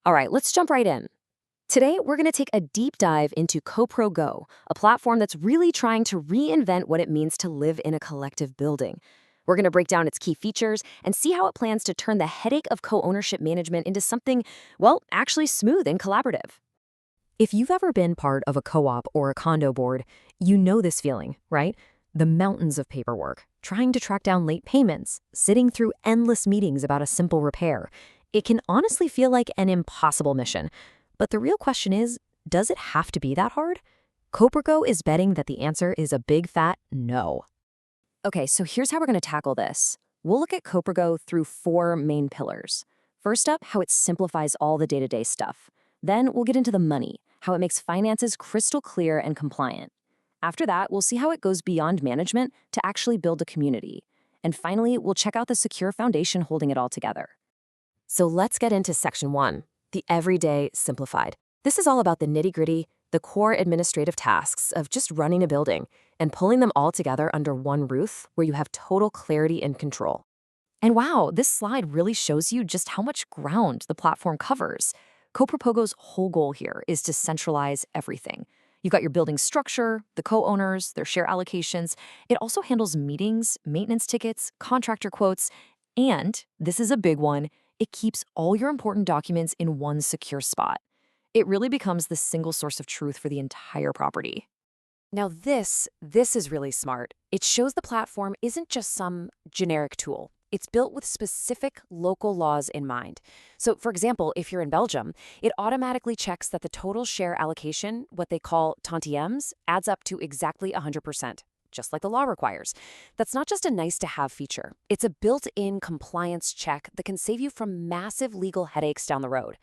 All right, let's jump right in. Today, we're going to take a deep dive into Koprogo, a platform that's really trying to reinvent what it means to live in a collective building. We're going to break down its key features and see how it plans to turn the headache of co-ownership management into something, well, actually smooth and collaborative. If you've ever been part of a co-op or a condo board, you know this feeling, right? The mountains of paperwork, trying to track down late payments, sitting through endless meetings about a simple repair. It can honestly feel like an impossible mission. But the real question is, does it have to be that hard? Koprogo is betting that the answer is a big fat no. Okay, so here's how we're going to tackle this. We'll look at Koprogo through four main pillars. First up, how it simplifies all the day-to-day stuff. Then we'll get into the money, how it makes finances crystal clear and compliant. After that, we'll see how it goes beyond management to actually build a community. And finally, we'll check out the secure foundation holding it all together. So let's get into section 1, the everyday simplified. This is all about the nitty-gritty, the core administrative tasks of just running a building and pulling them all together under one roof where you have total clarity and control. And wow, this slide really shows you just how much ground the platform covers. Koprogo's whole goal here is to centralize everything. You've got your building structure, the co-owners, their share allocations. It also handles meetings, maintenance tickets, contractor quotes, and, this is a big one, it keeps all your important documents in one secure spot. It really becomes the single source of truth for the entire property. Now this is really smart. It shows the platform isn't just some generic tool. It's built with specific local laws in mind. So for example, if you're in Belgium, it automatically checks that the total share allocation, what they call tantièmes, adds up to exactly 100%. Just like the law requires. That's not just a nice-to-have feature. It's a built-in compliance check that can save you from massive legal headaches down the road.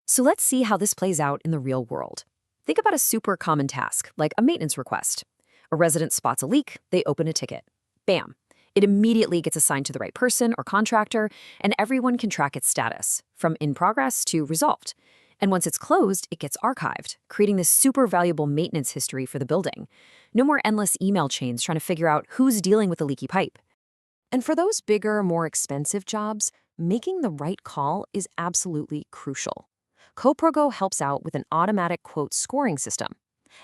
So let's see how this plays out in the real world. Think about a super common task, like a maintenance request. A resident spots a leak, they open a ticket. Bam! It immediately gets assigned to the right person or contractor, and everyone can track its status, from in progress to resolved. And once it's closed, it gets archived, creating this super valuable maintenance history for the building. No more endless email chains trying to figure out who's dealing with the leaky pipe. And for those bigger, more expensive jobs, making the right call is absolutely crucial. Koprogo helps out with an automatic quote scoring system.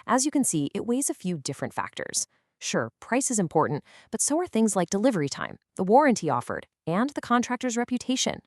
As you can see, it weighs a few different factors. Sure, price is important, but so are things like delivery time, the warranty offered, and the contractor's reputation.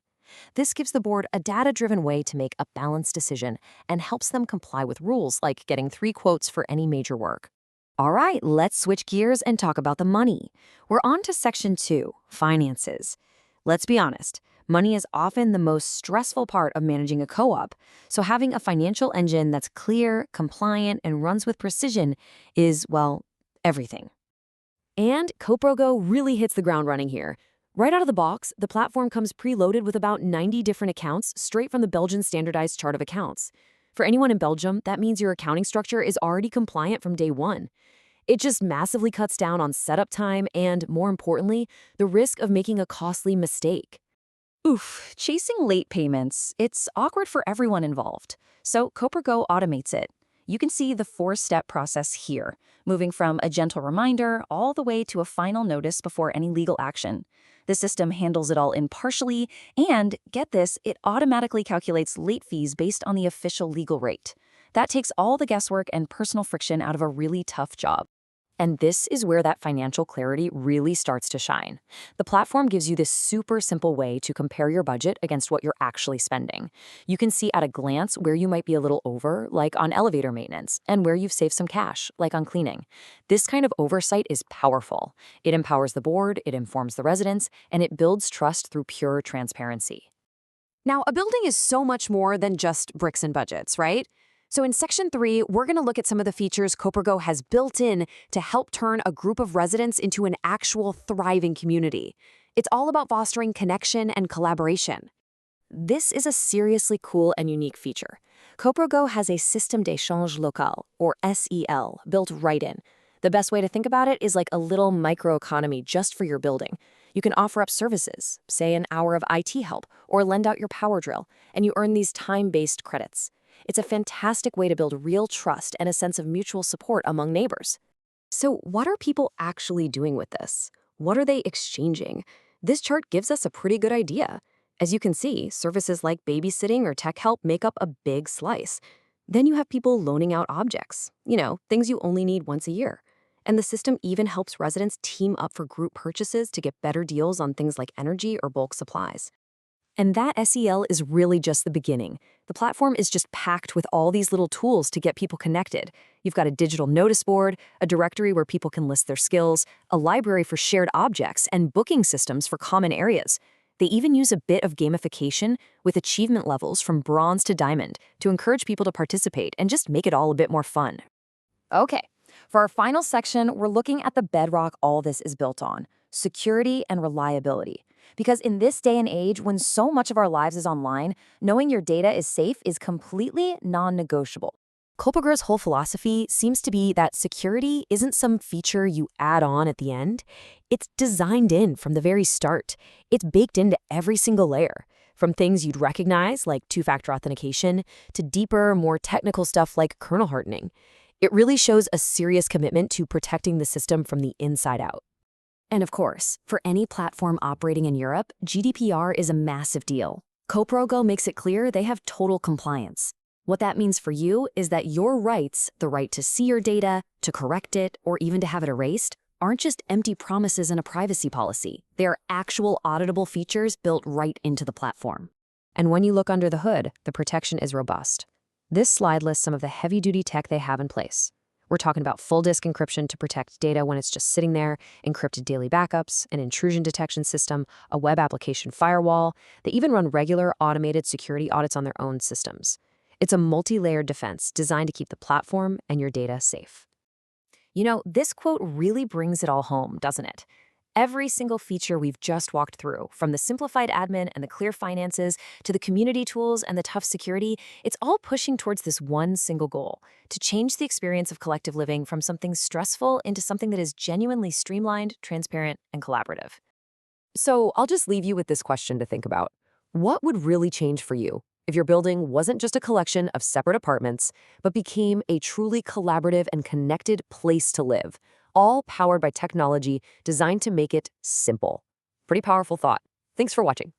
This gives the board a data-driven way to make a balanced decision and helps them comply with rules like getting 3 quotes for any major work. All right, let's switch gears and talk about the money. We're on to section 2, finances. Let's be honest, money is often the most stressful part of managing a co-op, so having a financial engine that's clear, compliant, and runs with precision is, well, everything. And Koprogo really hits the ground running here. Right out of the box, the platform comes preloaded with about 90 different accounts straight from the Belgian standardized chart of accounts. For anyone in Belgium, that means your accounting structure is already compliant from day one. It just massively cuts down on setup time and, more importantly, the risk of making a costly mistake. Oof, chasing late payments, it's awkward for everyone involved. So Koprogo automates it. You can see the 4-step process here, moving from a gentle reminder all the way to a final notice before any legal action. The system handles it all impartially, and, get this, it automatically calculates late fees based on the official legal rate. That takes all the guesswork and personal friction out of a really tough job. And this is where that financial clarity really starts to shine. The platform gives you this super simple way to compare your budget against what you're actually spending. You can see at a glance where you might be a little over, like on elevator maintenance, and where you've saved some cash, like on cleaning. This kind of oversight is powerful. It empowers the board, it informs the residents, and it builds trust through pure transparency. Now, a building is so much more than just bricks and budgets, right? So in section 3, we're going to look at some of the features Koprogo has built in to help turn a group of residents into an actual thriving community. It's all about fostering connection and collaboration. This is a seriously cool and unique feature. Koprogo has a Système d'échange local, or SEL, built right in. The best way to think about it is like a little microeconomy just for your building. You can offer up services, say an hour of IT help, or lend out your power drill, and you earn these time-based credits. It's a fantastic way to build real trust and a sense of mutual support among neighbors. So what are people actually doing with this? What are they exchanging? This chart gives us a pretty good idea. As you can see, services like babysitting or tech help make up a big slice. Then you have people loaning out objects, things you only need once a year. And the system even helps residents team up for group purchases to get better deals on things like energy or bulk supplies. And that SEL is really just the beginning. The platform is just packed with all these little tools to get people connected. You've got a digital notice board, a directory where people can list their skills, a library for shared objects, and booking systems for common areas. They even use a bit of gamification with achievement levels from bronze to diamond to encourage people to participate and just make it all a bit more fun. Okay, for our final section, we're looking at the bedrock all this is built on: security and reliability. Because in this day and age, when so much of our lives is online, knowing your data is safe is completely non-negotiable. Koprogo's whole philosophy seems to be that security isn't some feature you add on at the end. It's designed in from the very start. It's baked into every single layer, from things you'd recognize, like two-factor authentication, to deeper, more technical stuff like kernel hardening. It really shows a serious commitment to protecting the system from the inside out. And of course, for any platform operating in Europe, GDPR is a massive deal. Koprogo makes it clear they have total compliance. What that means for you is that your rights, the right to see your data, to correct it, or even to have it erased, aren't just empty promises in a privacy policy. They are actual auditable features built right into the platform. And when you look under the hood, the protection is robust. This slide lists some of the heavy-duty tech they have in place. We're talking about full disk encryption to protect data when it's just sitting there, encrypted daily backups, an intrusion detection system, a web application firewall. They even run regular automated security audits on their own systems. It's a multi-layered defense designed to keep the platform and your data safe. This quote really brings it all home, doesn't it? Every single feature we've just walked through, from the simplified admin and the clear finances to the community tools and the tough security, it's all pushing towards this one single goal: to change the experience of collective living from something stressful into something that is genuinely streamlined, transparent, and collaborative. So I'll just leave you with this question to think about. What would really change for you if your building wasn't just a collection of separate apartments, but became a truly collaborative and connected place to live, all powered by technology designed to make it simple? Pretty powerful thought. Thanks for watching.